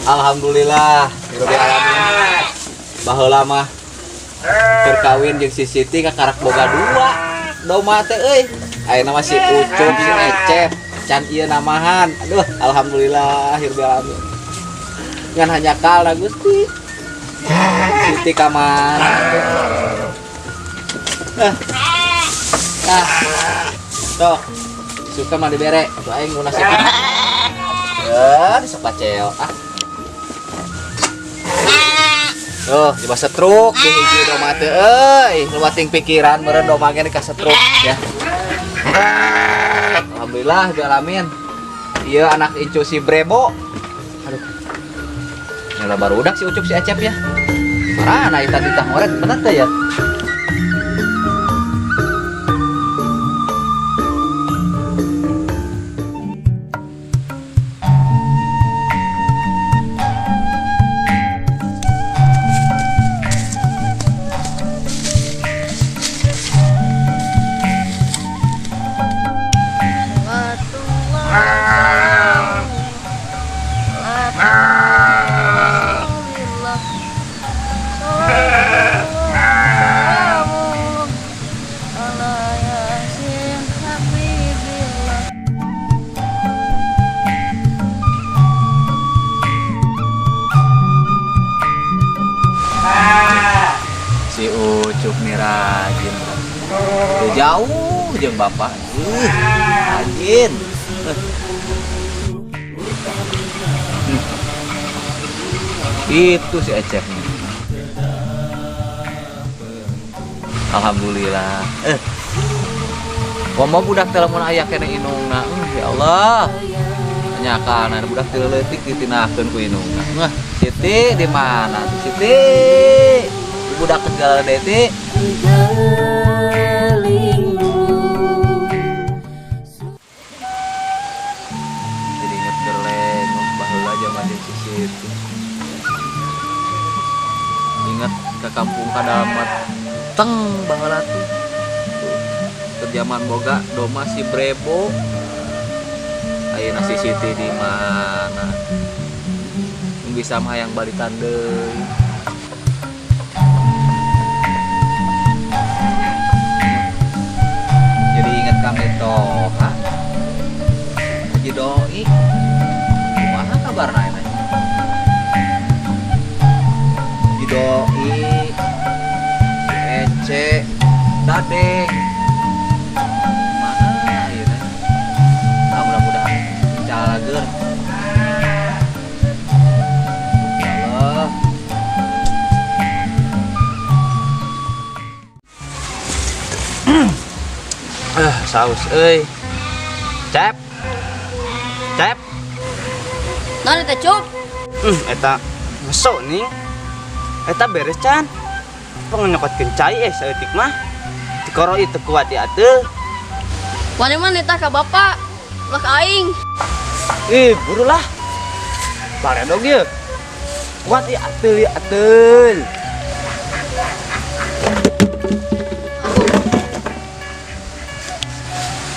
Alhamdulillah, baheula mah terkawin jeung si Siti ka karak boga dua. Doma teh euy. Ayeuna mah si Ucup si Ecep, can ieu namahan. Aduh, alhamdulillah hirbil alamin. Ngan hanya kal Gusti. Siti ka mana? Tok. Suka mah dibere, tuh aing nu nasib. Sok paceo. Tuh, di basa truk, di hiji doma teh euy, nu bating pikiran meureun doma ge ka setruk ya. Alhamdulillah bi alamin. Ieu anak incu si Brebo. Aduh. Nyala barudak si Ucup si Acep ya. Marana eta titah ngoret bener teh ya. Si Ucup nih rajin, udah jauh jeung bapak, rajin. Itu si Ecep nih. Alhamdulillah. Komo budak telepon aya kene inungna, ya Allah. Nyakana budak teu leutik ditinakeun ku inungna. Siti di mana? Siti. Budak segala deti. Jadi inget gerleng baheula zaman di situ. Ingat ke kampung Kadamat teng baheula tuh. Kerjaman boga doma si Brebo. Ayeuna si Siti di mana? Bisa mah yang balikan deui. Jadi inget kami Toha Haji Doi kumaha kabarna eta Haji Doi si Ece Dadeng mana ayeuna mudah-mudahan calageun saus euy. Cep. Naon eta Cup? Eta ngeso nih. Eta beres can. Panganyokotkeun cai saeutik mah. Dikoro itu kuat ya teu. Mana eta ka bapak? Lah ka aing. Buru lah. Baredog ieu. Kuat ya ateul.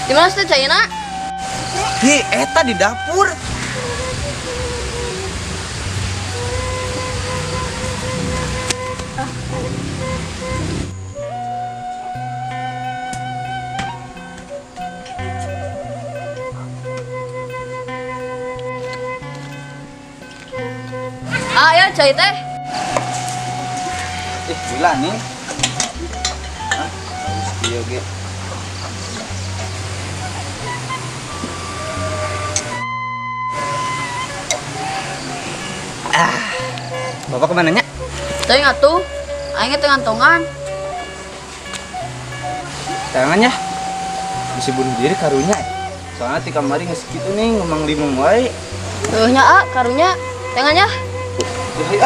Di mana teh caina? Eta di dapur. Ya cai teh. Gila nih. Harus kieu ge. Bapak kemana nya? Teuing atuh, aing teh ngantongan. Tangannya bisa bunuh diri karunya. Soalnya ti kamari geus kitu nih ngomong limung wae. Heuh nya karunya, tangannya. Yuk.